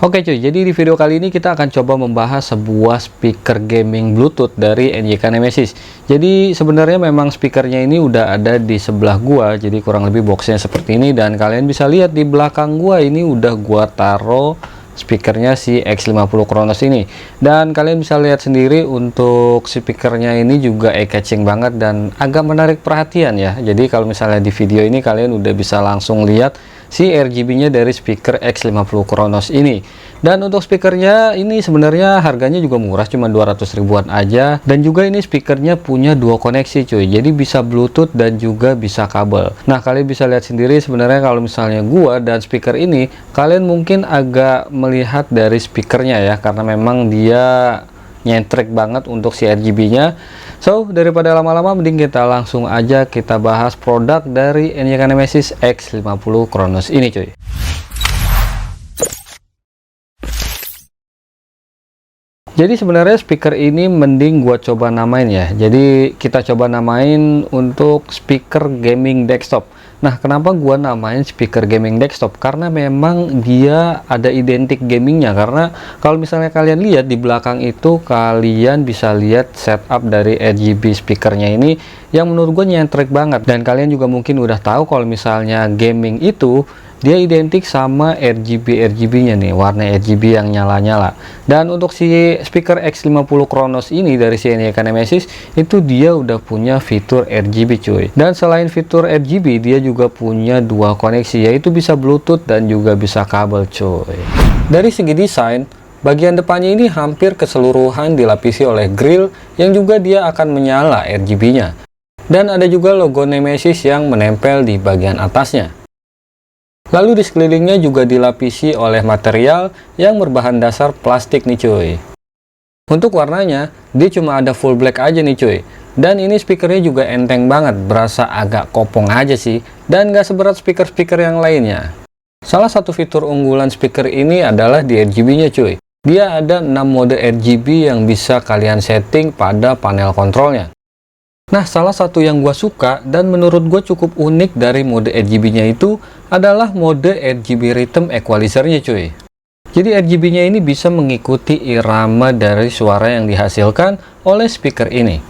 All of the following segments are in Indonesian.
Oke cuy, jadi di video kali ini kita akan coba membahas sebuah speaker gaming Bluetooth dari NYK Nemesis. Jadi sebenarnya memang speakernya ini udah ada di sebelah gua, jadi kurang lebih boxnya seperti ini, dan kalian bisa lihat di belakang gua ini udah gua taruh speakernya si X50 Chronos ini. Dan kalian bisa lihat sendiri untuk speakernya ini juga eye-catching banget dan agak menarik perhatian ya. Jadi kalau misalnya di video ini kalian udah bisa langsung lihat si RGB-nya dari speaker X50 Chronos ini. Dan untuk speakernya ini sebenarnya harganya juga murah, cuma 200 ribuan aja. Dan juga ini speakernya punya dua koneksi cuy, jadi bisa Bluetooth dan juga bisa kabel. Nah kalian bisa lihat sendiri sebenarnya kalau misalnya gua dan speaker ini, kalian mungkin agak melihat dari speakernya ya, karena memang dia nyentrek banget untuk si RGB-nya. So, daripada lama-lama mending kita langsung aja kita bahas produk dari NYK Nemesis X50 Chronos ini cuy. Jadi sebenarnya speaker ini mending gua coba namain ya. Jadi kita coba namain untuk speaker gaming desktop. Nah, kenapa gua namain speaker gaming desktop? Karena memang dia ada identik gamingnya. Karena kalau misalnya kalian lihat di belakang itu, kalian bisa lihat setup dari RGB speakernya ini yang menurut gue nyentrek banget. Dan kalian juga mungkin udah tahu kalau misalnya gaming itu dia identik sama RGB-nya nih, warna RGB yang nyala-nyala. Dan untuk si speaker X50 Chronos ini dari si NYK Nemesis itu dia udah punya fitur RGB cuy. Dan selain fitur RGB, dia juga punya dua koneksi, yaitu bisa Bluetooth dan juga bisa kabel cuy. Dari segi desain, bagian depannya ini hampir keseluruhan dilapisi oleh grill yang juga dia akan menyala RGB-nya. Dan ada juga logo Nemesis yang menempel di bagian atasnya. Lalu di sekelilingnya juga dilapisi oleh material yang berbahan dasar plastik nih cuy. Untuk warnanya, dia cuma ada full black aja nih cuy. Dan ini speakernya juga enteng banget, berasa agak kopong aja sih. Dan gak seberat speaker-speaker yang lainnya. Salah satu fitur unggulan speaker ini adalah di RGB-nya cuy. Dia ada 6 mode RGB yang bisa kalian setting pada panel kontrolnya. Nah, salah satu yang gue suka dan menurut gue cukup unik dari mode RGB-nya itu adalah mode RGB Rhythm Equalizer-nya cuy. Jadi RGB-nya ini bisa mengikuti irama dari suara yang dihasilkan oleh speaker ini.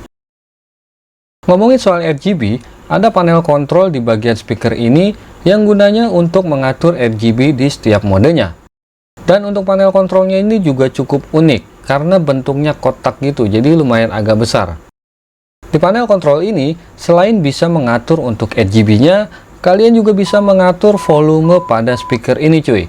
Ngomongin soal RGB, ada panel kontrol di bagian speaker ini yang gunanya untuk mengatur RGB di setiap modenya. Dan untuk panel kontrolnya ini juga cukup unik karena bentuknya kotak gitu, jadi lumayan agak besar. Di panel kontrol ini, selain bisa mengatur untuk RGB-nya, kalian juga bisa mengatur volume pada speaker ini cuy.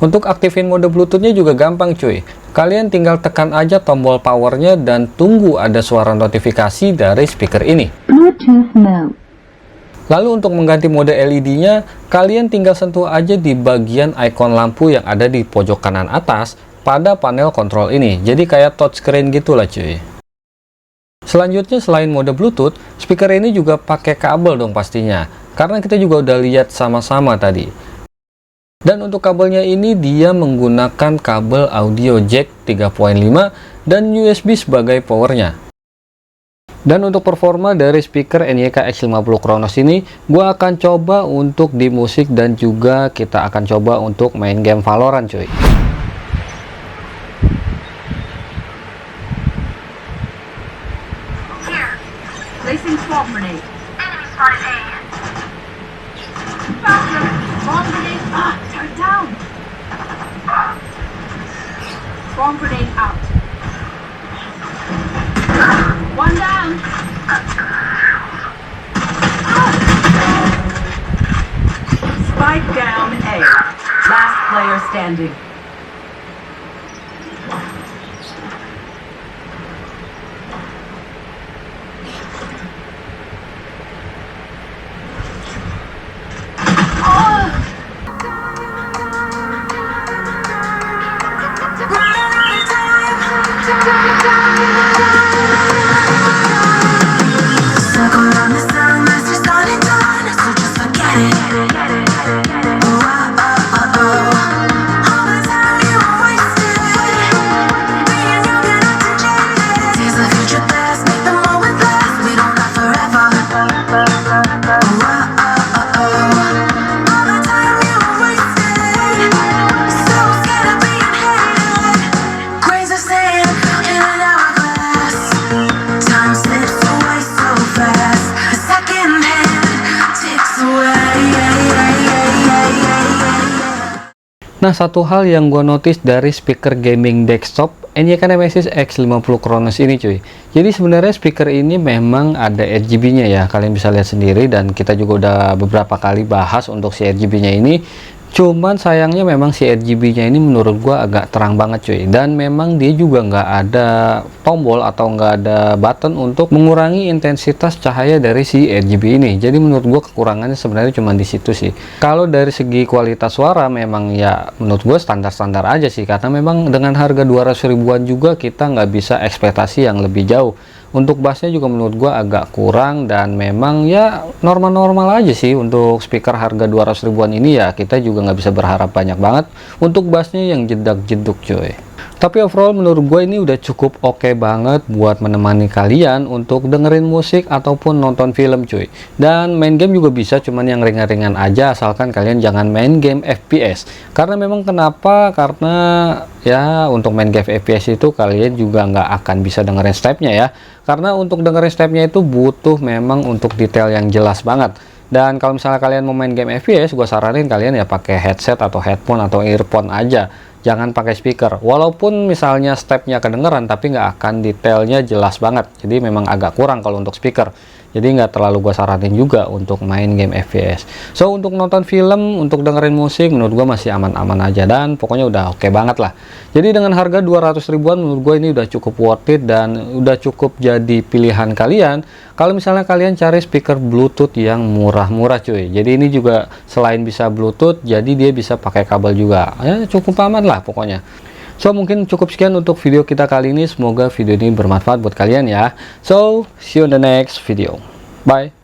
Untuk aktifin mode Bluetooth-nya juga gampang cuy. Kalian tinggal tekan aja tombol powernya dan tunggu ada suara notifikasi dari speaker ini. Bluetooth mode. Lalu untuk mengganti mode LED-nya, kalian tinggal sentuh aja di bagian icon lampu yang ada di pojok kanan atas pada panel kontrol ini. Jadi kayak touchscreen gitulah cuy. Selanjutnya selain mode Bluetooth, speaker ini juga pakai kabel dong pastinya, karena kita juga udah lihat sama-sama tadi. Dan untuk kabelnya ini dia menggunakan kabel audio jack 3.5 dan USB sebagai powernya. Dan untuk performa dari speaker NYK X50 Chronos ini, gua akan coba untuk di musik dan juga kita akan coba untuk main game Valorant cuy. Placing swarm grenade. Enemy spotted A. Faster! Swarm grenade! Turn down! Swarm grenade out. One down! Spike down A. Last player standing. Oh, Nah, satu hal yang gue notice dari speaker gaming desktop NYK Nemesis X50 Chronos ini cuy, jadi sebenarnya speaker ini memang ada RGB-nya ya, kalian bisa lihat sendiri, dan kita juga udah beberapa kali bahas untuk si RGB-nya ini. Cuman sayangnya memang si RGB-nya ini menurut gua agak terang banget cuy, dan memang dia juga nggak ada tombol atau nggak ada button untuk mengurangi intensitas cahaya dari si RGB ini. Jadi menurut gua kekurangannya sebenarnya cuma di situ sih. Kalau dari segi kualitas suara memang ya menurut gua standar-standar aja sih, karena memang dengan harga 200 ribuan juga kita nggak bisa ekspektasi yang lebih jauh. Untuk bassnya juga menurut gua agak kurang, dan memang ya normal-normal aja sih untuk speaker harga 200 ribuan ini. Ya kita juga nggak bisa berharap banyak banget untuk bassnya yang jedak-jeduk cuy. Tapi overall menurut gue ini udah cukup oke banget buat menemani kalian untuk dengerin musik ataupun nonton film cuy. Dan main game juga bisa, cuman yang ringan-ringan aja, asalkan kalian jangan main game FPS. Karena memang kenapa? Karena ya untuk main game FPS itu kalian juga nggak akan bisa dengerin stepnya ya. Karena untuk dengerin stepnya itu butuh memang untuk detail yang jelas banget. Dan kalau misalnya kalian mau main game FPS, gue saranin kalian ya pakai headset atau headphone atau earphone aja. Jangan pakai speaker, walaupun misalnya stepnya kedengeran tapi nggak akan detailnya jelas banget. Jadi memang agak kurang kalau untuk speaker, jadi nggak terlalu gua saranin juga untuk main game FPS. So untuk nonton film, untuk dengerin musik menurut gua masih aman-aman aja, dan pokoknya udah oke banget lah. Jadi dengan harga 200 ribuan menurut gua ini udah cukup worth it, dan udah cukup jadi pilihan kalian kalau misalnya kalian cari speaker Bluetooth yang murah-murah cuy. Jadi ini juga selain bisa Bluetooth, jadi dia bisa pakai kabel juga. Ya cukup aman lah pokoknya. So mungkin cukup sekian untuk video kita kali ini. Semoga video ini bermanfaat buat kalian ya. So see you on the next video. Bye.